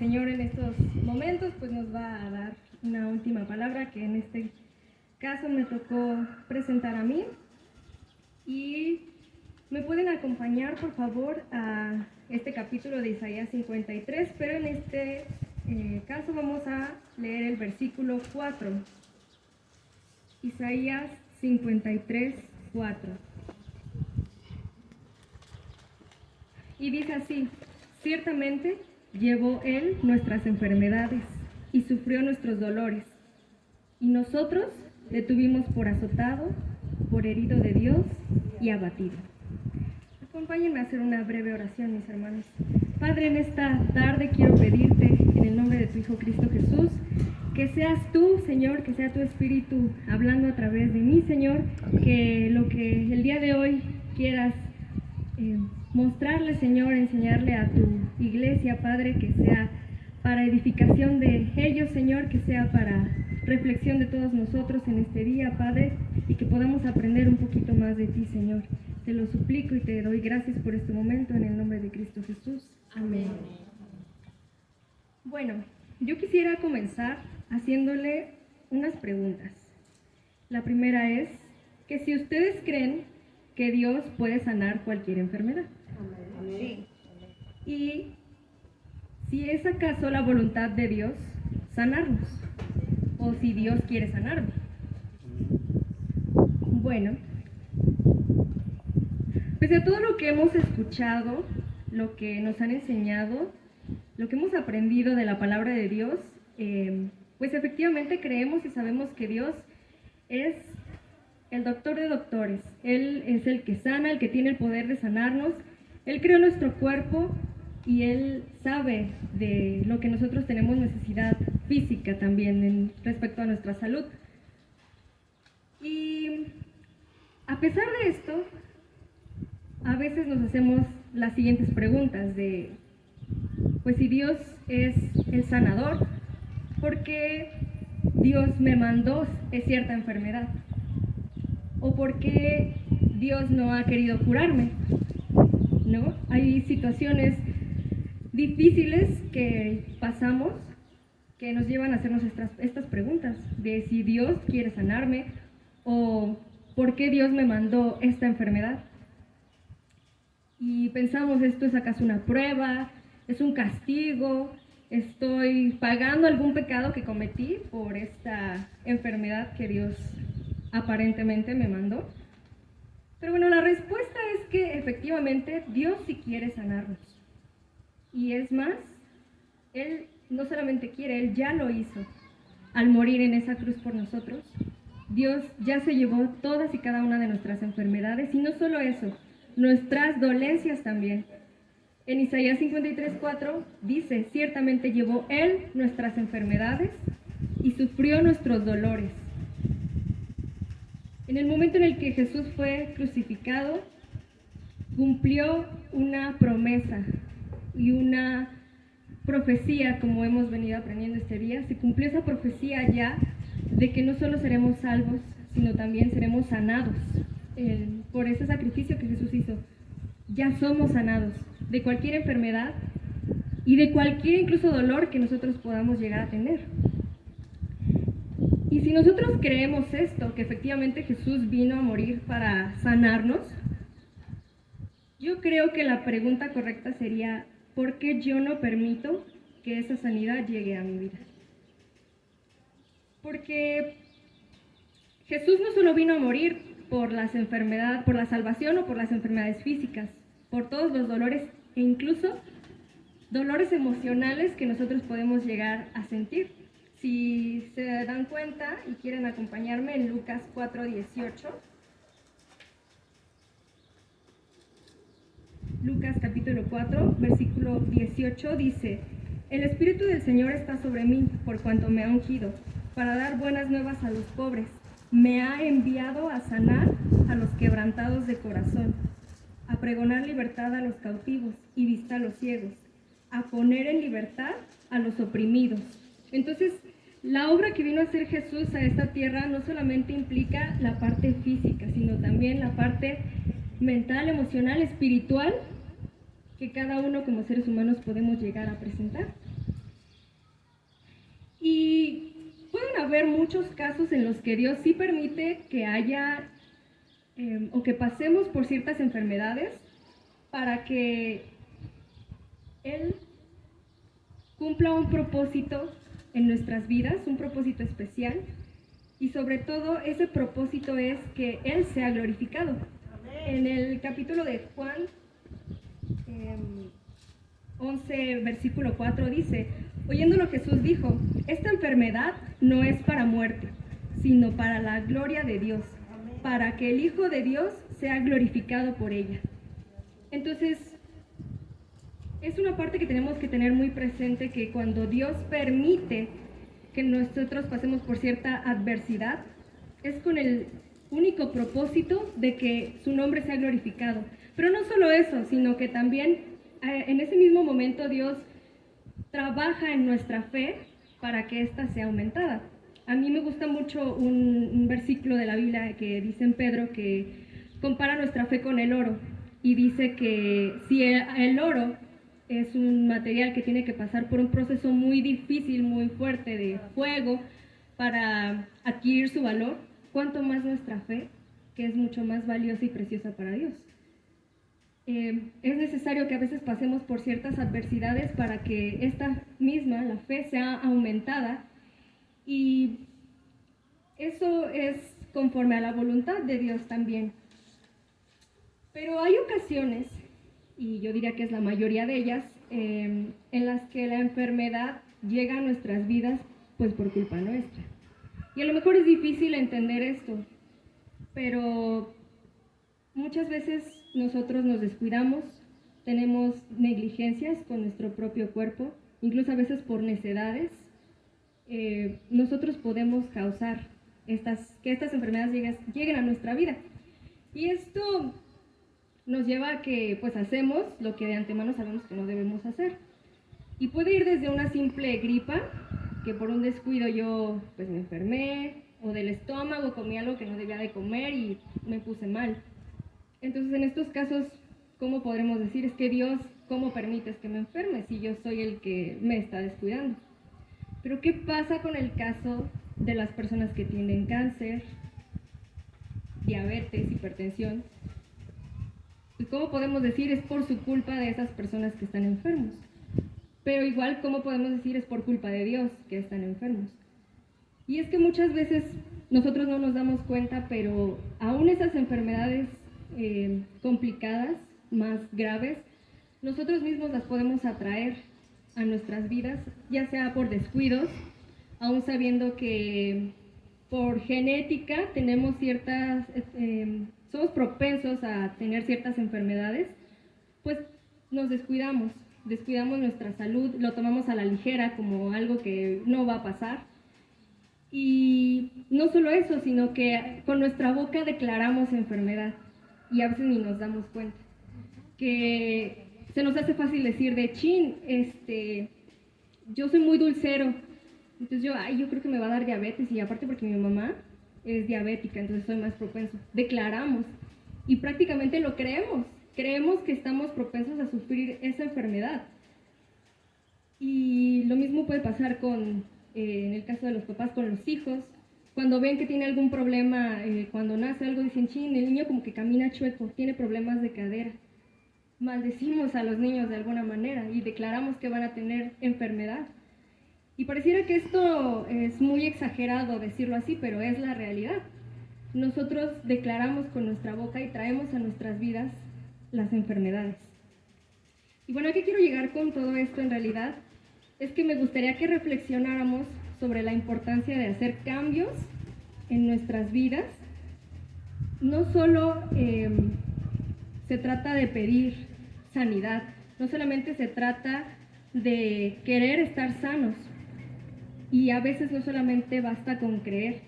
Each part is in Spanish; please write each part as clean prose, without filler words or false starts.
Señor en estos momentos pues nos va a dar una última palabra que en este caso me tocó presentar a mí. Y me pueden acompañar por favor a este capítulo de Isaías 53, pero en este caso vamos a leer el versículo 4. Isaías 53, 4. Y dice así: ciertamente llevó Él nuestras enfermedades y sufrió nuestros dolores, y nosotros le tuvimos por azotado, por herido de Dios y abatido. Acompáñenme a hacer una breve oración, mis hermanos. Padre, en esta tarde quiero pedirte, en el nombre de tu Hijo Cristo Jesús, que seas tú, Señor, que sea tu Espíritu hablando a través de mí, Señor, que lo que el día de hoy quieras mostrarle, Señor, enseñarle a tu iglesia, Padre, que sea para edificación de ellos, Señor, que sea para reflexión de todos nosotros en este día, Padre, y que podamos aprender un poquito más de ti, Señor. Te lo suplico y te doy gracias por este momento en el nombre de Cristo Jesús. Amén. Bueno, yo quisiera comenzar haciéndole unas preguntas. La primera es que si ustedes creen que Dios puede sanar cualquier enfermedad. Sí. Y si es acaso la voluntad de Dios sanarnos, o si Dios quiere sanarme. Bueno, pese a todo lo que hemos escuchado, lo que nos han enseñado, lo que hemos aprendido de la palabra de Dios, pues efectivamente creemos y sabemos que Dios es el doctor de doctores. Él es el que sana, el que tiene el poder de sanarnos. Él creó nuestro cuerpo y Él sabe de lo que nosotros tenemos necesidad física también respecto a nuestra salud. Y a pesar de esto, a veces nos hacemos las siguientes preguntas de, pues si Dios es el sanador, ¿por qué Dios me mandó cierta enfermedad? ¿O por qué Dios no ha querido curarme? ¿No? Hay situaciones difíciles que pasamos que nos llevan a hacernos estas preguntas de si Dios quiere sanarme o por qué Dios me mandó esta enfermedad. Y pensamos, ¿esto es acaso una prueba? ¿Es un castigo? ¿Estoy pagando algún pecado que cometí por esta enfermedad que Dios aparentemente me mandó? Pero bueno, la respuesta es que efectivamente Dios sí quiere sanarnos. Y es más, Él no solamente quiere, Él ya lo hizo. Al morir en esa cruz por nosotros, Dios ya se llevó todas y cada una de nuestras enfermedades, y no solo eso, nuestras dolencias también. En Isaías 53:4 dice: ciertamente llevó Él nuestras enfermedades y sufrió nuestros dolores. En el momento en el que Jesús fue crucificado, cumplió una promesa y una profecía, como hemos venido aprendiendo este día. Se cumplió esa profecía ya de que no solo seremos salvos, sino también seremos sanados por ese sacrificio que Jesús hizo. Ya somos sanados de cualquier enfermedad y de cualquier incluso dolor que nosotros podamos llegar a tener. Y si nosotros creemos esto, que efectivamente Jesús vino a morir para sanarnos, yo creo que la pregunta correcta sería: ¿por qué yo no permito que esa sanidad llegue a mi vida? Porque Jesús no solo vino a morir por las enfermedades, por la salvación o por las enfermedades físicas, por todos los dolores e incluso dolores emocionales que nosotros podemos llegar a sentir. Si se dan cuenta y quieren acompañarme en Lucas 4:18. Lucas capítulo 4, versículo 18 dice: el Espíritu del Señor está sobre mí, por cuanto me ha ungido, para dar buenas nuevas a los pobres. Me ha enviado a sanar a los quebrantados de corazón, a pregonar libertad a los cautivos y vista a los ciegos, a poner en libertad a los oprimidos. Entonces, la obra que vino a hacer Jesús a esta tierra no solamente implica la parte física, sino también la parte mental, emocional, espiritual, que cada uno como seres humanos podemos llegar a presentar. ver muchos casos en los que Dios sí permite que haya o que pasemos por ciertas enfermedades para que Él cumpla un propósito en nuestras vidas, un propósito especial, y sobre todo ese propósito es que Él sea glorificado. En el capítulo de Juan 11, versículo 4 dice: oyéndolo Jesús dijo, esta enfermedad no es para muerte, sino para la gloria de Dios, para que el Hijo de Dios sea glorificado por ella. Entonces, es una parte que tenemos que tener muy presente, que cuando Dios permite que nosotros pasemos por cierta adversidad, es con el único propósito de que su nombre sea glorificado. Pero no solo eso, sino que también en ese mismo momento Dios trabaja en nuestra fe para que ésta sea aumentada. A mí me gusta mucho un versículo de la Biblia que dice en Pedro que compara nuestra fe con el oro y dice que si el oro es un material que tiene que pasar por un proceso muy difícil, muy fuerte de fuego para adquirir su valor, cuánto más nuestra fe, que es mucho más valiosa y preciosa para Dios. Es necesario que a veces pasemos por ciertas adversidades para que esta misma, la fe, sea aumentada, y eso es conforme a la voluntad de Dios también. Pero hay ocasiones, y yo diría que es la mayoría de ellas, en las que la enfermedad llega a nuestras vidas pues por culpa nuestra. Y a lo mejor es difícil entender esto, pero muchas veces nosotros nos descuidamos, tenemos negligencias con nuestro propio cuerpo, incluso a veces por necedades. Nosotros podemos causar que estas enfermedades lleguen a nuestra vida. Y esto nos lleva a que pues hacemos lo que de antemano sabemos que no debemos hacer. Y puede ir desde una simple gripa, que por un descuido yo pues me enfermé, o del estómago, comí algo que no debía de comer y me puse mal. Entonces, en estos casos, ¿cómo podremos decir? Es que Dios, ¿cómo permites que me enferme si yo soy el que me está descuidando? Pero ¿qué pasa con el caso de las personas que tienen cáncer, diabetes, hipertensión? ¿Y cómo podemos decir es por su culpa de esas personas que están enfermos? Pero igual, ¿cómo podemos decir es por culpa de Dios que están enfermos? Y es que muchas veces nosotros no nos damos cuenta, pero aún esas enfermedades complicadas, más graves, nosotros mismos las podemos atraer a nuestras vidas, ya sea por descuidos, aún sabiendo que por genética tenemos somos propensos a tener ciertas enfermedades, pues nos descuidamos nuestra salud, lo tomamos a la ligera como algo que no va a pasar. Y no solo eso, sino que con nuestra boca declaramos enfermedad y a veces ni nos damos cuenta. Que se nos hace fácil decir de chin, yo soy muy dulcero, entonces yo creo que me va a dar diabetes, y aparte porque mi mamá es diabética, entonces soy más propenso. Declaramos y prácticamente lo creemos que estamos propensos a sufrir esa enfermedad. Y lo mismo puede pasar en el caso de los papás con los hijos. Cuando ven que tiene algún problema, cuando nace algo, dicen, chin, el niño como que camina chueco, tiene problemas de cadera. Maldecimos a los niños de alguna manera y declaramos que van a tener enfermedad. Y pareciera que esto es muy exagerado decirlo así, pero es la realidad. Nosotros declaramos con nuestra boca y traemos a nuestras vidas las enfermedades. Y bueno, ¿a qué quiero llegar con todo esto en realidad? Es que me gustaría que reflexionáramos sobre la importancia de hacer cambios en nuestras vidas. No solo se trata de pedir sanidad, no solamente se trata de querer estar sanos, y a veces no solamente basta con creer,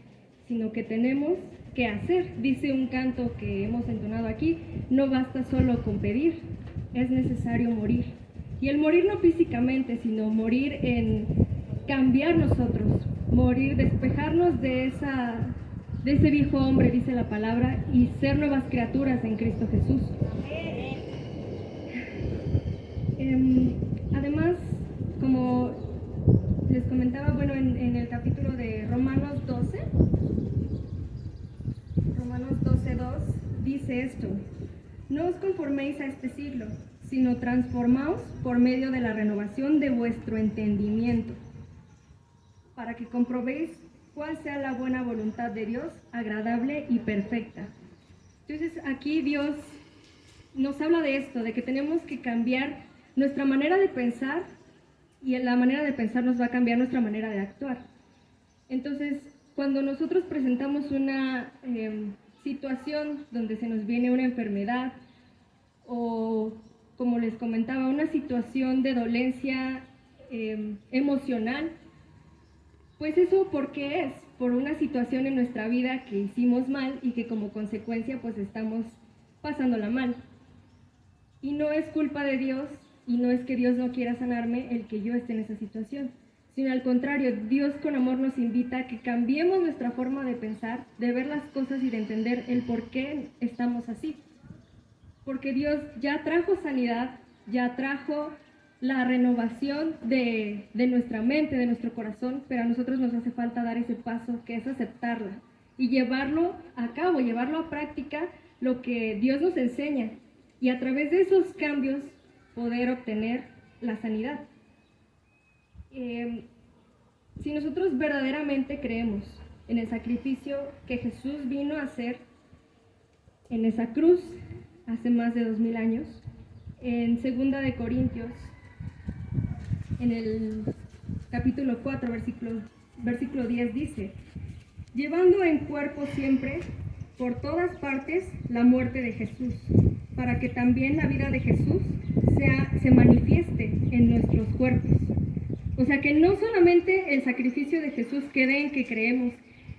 sino que tenemos que hacer. Dice un canto que hemos entonado aquí, no basta solo con pedir, es necesario morir. Y el morir no físicamente, sino morir en cambiar nosotros, morir, despejarnos de ese viejo hombre, dice la palabra, y ser nuevas criaturas en Cristo Jesús. Además, como les comentaba, bueno, en el capítulo de Romanos dice esto: no os conforméis a este siglo, sino transformaos por medio de la renovación de vuestro entendimiento, para que comprobéis cuál sea la buena voluntad de Dios, agradable y perfecta. Entonces aquí Dios nos habla de esto, de que tenemos que cambiar nuestra manera de pensar, y en la manera de pensar nos va a cambiar nuestra manera de actuar. Entonces, cuando nosotros presentamos una situación donde se nos viene una enfermedad o, como les comentaba, una situación de dolencia emocional, pues eso, ¿por qué es? Por una situación en nuestra vida que hicimos mal y que como consecuencia pues estamos pasándola mal. Y no es culpa de Dios, y no es que Dios no quiera sanarme el que yo esté en esa situación, sino al contrario, Dios con amor nos invita a que cambiemos nuestra forma de pensar, de ver las cosas y de entender el por qué estamos así. Porque Dios ya trajo sanidad, ya trajo la renovación de nuestra mente, de nuestro corazón, pero a nosotros nos hace falta dar ese paso, que es aceptarla y llevarlo a cabo, llevarlo a práctica, lo que Dios nos enseña, y a través de esos cambios poder obtener la sanidad. Si nosotros verdaderamente creemos en el sacrificio que Jesús vino a hacer en esa cruz hace más de 2000 años, en 2 Corintios, en el capítulo 4, versículo 10 dice: llevando en cuerpo siempre, por todas partes, la muerte de Jesús, para que también la vida de Jesús se manifieste en nuestros cuerpos. O sea, que no solamente el sacrificio de Jesús quede en que creemos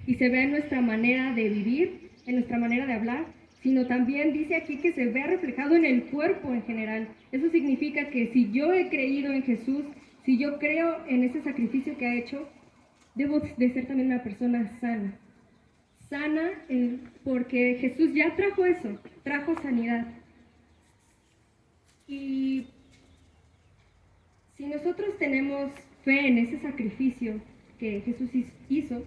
y se vea en nuestra manera de vivir, en nuestra manera de hablar, sino también dice aquí que se vea reflejado en el cuerpo en general. Eso significa que si yo he creído en Jesús, si yo creo en ese sacrificio que ha hecho, debo de ser también una persona sana. Sana porque Jesús ya trajo eso, trajo sanidad. Y si nosotros tenemos fe en ese sacrificio que Jesús hizo,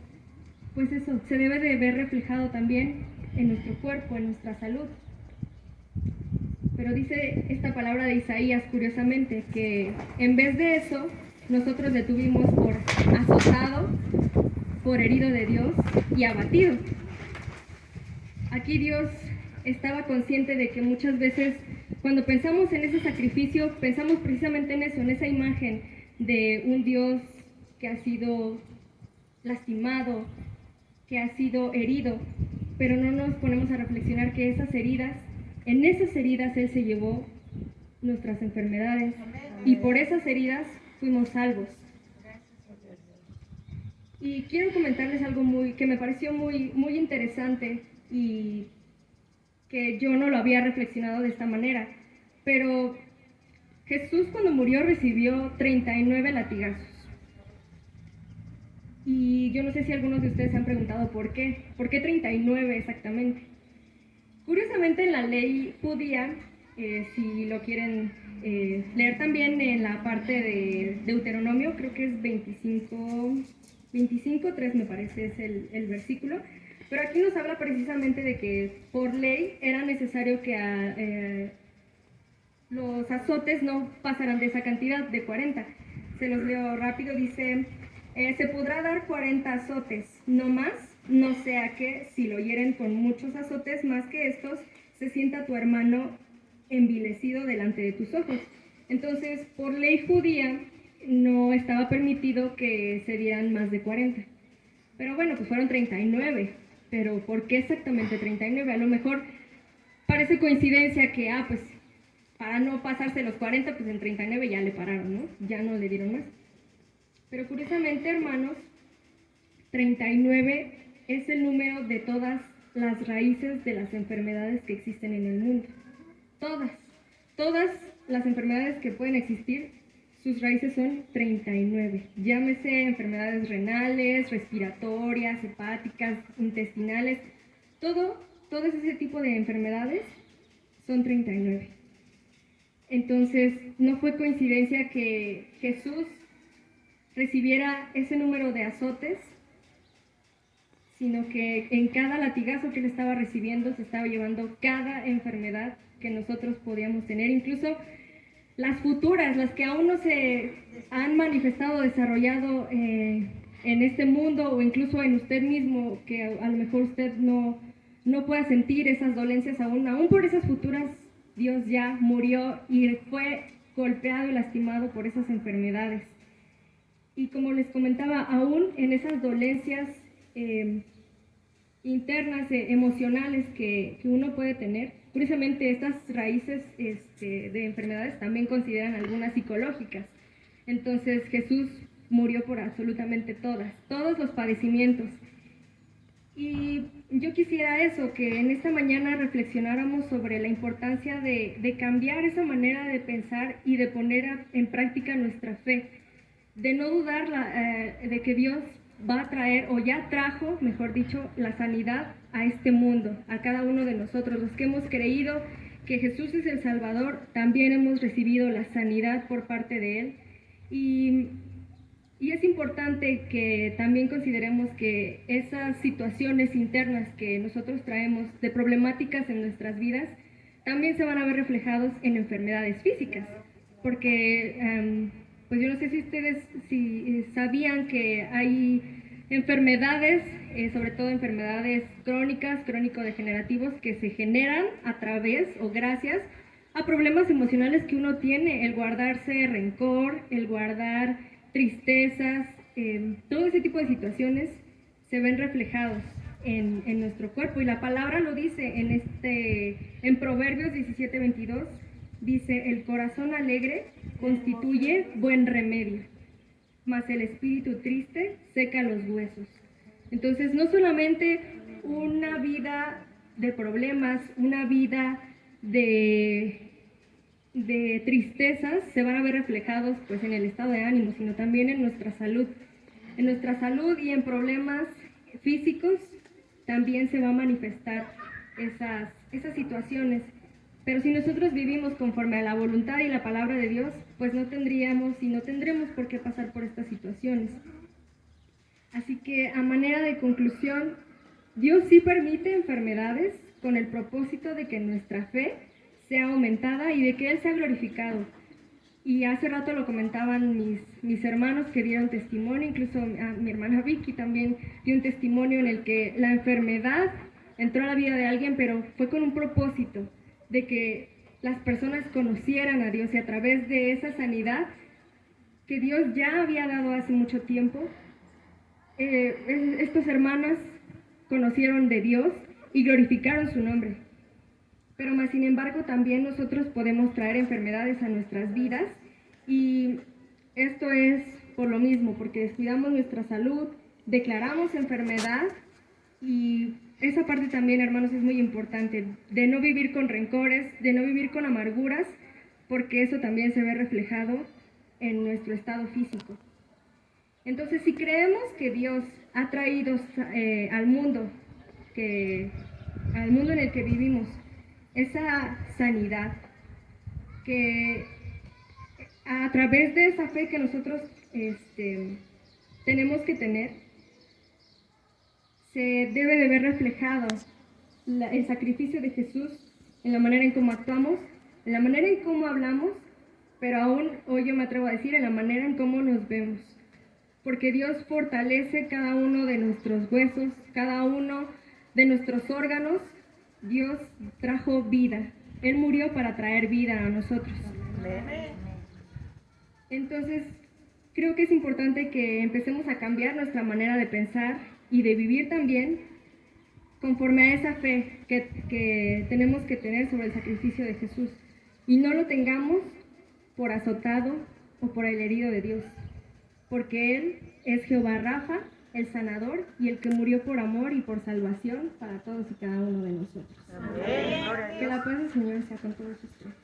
pues eso se debe de ver reflejado también en nuestro cuerpo, en nuestra salud. Pero dice esta palabra de Isaías, curiosamente, que en vez de eso, nosotros le tuvimos por azotado, por herido de Dios y abatido. Aquí Dios estaba consciente de que muchas veces cuando pensamos en ese sacrificio, pensamos precisamente en eso, en esa imagen de un Dios que ha sido lastimado, que ha sido herido, pero no nos ponemos a reflexionar que en esas heridas Él se llevó nuestras enfermedades y por esas heridas fuimos salvos. Y quiero comentarles algo que me pareció muy, muy interesante y que yo no lo había reflexionado de esta manera, pero Jesús cuando murió recibió 39 latigazos. Y yo no sé si algunos de ustedes se han preguntado por qué 39 exactamente. Curiosamente en la ley judía, si lo quieren leer también en la parte de Deuteronomio, creo que es 25:3 me parece es el versículo, pero aquí nos habla precisamente de que por ley era necesario que los azotes no pasaran de esa cantidad, de 40. Se los leo rápido, dice: se podrá dar 40 azotes, no más, no sea que si lo hieren con muchos azotes más que estos, se sienta tu hermano envilecido delante de tus ojos. Entonces, por ley judía, no estaba permitido que se dieran más de 40. Pero bueno, pues fueron 39. Pero ¿por qué exactamente 39? A lo mejor parece coincidencia que, pues para no pasarse los 40, pues en 39 ya le pararon, ¿no? Ya no le dieron más. Pero curiosamente, hermanos, 39 es el número de todas las raíces de las enfermedades que existen en el mundo. Todas las enfermedades que pueden existir, sus raíces son 39. Llámese enfermedades renales, respiratorias, hepáticas, intestinales, todo ese tipo de enfermedades son 39. Entonces, no fue coincidencia que Jesús recibiera ese número de azotes, sino que en cada latigazo que él estaba recibiendo se estaba llevando cada enfermedad que nosotros podíamos tener, incluso las futuras, las que aún no se han manifestado, desarrollado en este mundo o incluso en usted mismo, que a lo mejor usted no pueda sentir esas dolencias aún por esas futuras, Dios ya murió y fue golpeado y lastimado por esas enfermedades. Y como les comentaba, aún en esas dolencias internas, emocionales que uno puede tener, curiosamente estas raíces de enfermedades también consideran algunas psicológicas. Entonces Jesús murió por absolutamente todos los padecimientos. Y yo quisiera eso, que en esta mañana reflexionáramos sobre la importancia de cambiar esa manera de pensar y de poner en práctica nuestra fe, de no dudar de que Dios va a traer, o ya trajo, mejor dicho, la sanidad a este mundo, a cada uno de nosotros. Los que hemos creído que Jesús es el Salvador, también hemos recibido la sanidad por parte de Él. Y es importante que también consideremos que esas situaciones internas que nosotros traemos de problemáticas en nuestras vidas, también se van a ver reflejados en enfermedades físicas, porque pues yo no sé si ustedes sabían que hay enfermedades, sobre todo enfermedades crónicas, crónico-degenerativos, que se generan a través o gracias a problemas emocionales que uno tiene, el guardarse rencor, el guardar tristezas, todo ese tipo de situaciones se ven reflejados en nuestro cuerpo. Y la palabra lo dice en Proverbios 17:22, dice: el corazón alegre constituye buen remedio, mas el espíritu triste seca los huesos. Entonces, no solamente una vida de problemas, una vida de tristezas se van a ver reflejados pues en el estado de ánimo, sino también en nuestra salud. En nuestra salud y en problemas físicos también se va a manifestar esas situaciones. Pero si nosotros vivimos conforme a la voluntad y la palabra de Dios, pues no tendríamos y no tendremos por qué pasar por estas situaciones. Así que, a manera de conclusión, Dios sí permite enfermedades con el propósito de que nuestra fe sea aumentada y de que Él sea glorificado. Y hace rato lo comentaban mis hermanos que dieron testimonio, incluso a mi hermana Vicky también dio un testimonio en el que la enfermedad entró a la vida de alguien, pero fue con un propósito de que las personas conocieran a Dios, y a través de esa sanidad que Dios ya había dado hace mucho tiempo, estos hermanos conocieron de Dios y glorificaron su nombre. Pero más sin embargo también nosotros podemos traer enfermedades a nuestras vidas, y esto es por lo mismo, porque descuidamos nuestra salud, declaramos enfermedad. Y esa parte también, hermanos, es muy importante, de no vivir con rencores, de no vivir con amarguras, porque eso también se ve reflejado en nuestro estado físico. Entonces, si creemos que Dios ha traído al mundo en el que vivimos, esa sanidad, que a través de esa fe que nosotros tenemos que tener, se debe de ver reflejado el sacrificio de Jesús en la manera en cómo actuamos, en la manera en cómo hablamos, pero aún hoy yo me atrevo a decir en la manera en cómo nos vemos. Porque Dios fortalece cada uno de nuestros huesos, cada uno de nuestros órganos. Dios trajo vida. Él murió para traer vida a nosotros. Entonces, creo que es importante que empecemos a cambiar nuestra manera de pensar y de vivir también conforme a esa fe que tenemos que tener sobre el sacrificio de Jesús, y no lo tengamos por azotado o por el herido de Dios, porque Él es Jehová Rafa, el sanador, y el que murió por amor y por salvación para todos y cada uno de nosotros. Amén. Que la paz del Señor sea con todos ustedes.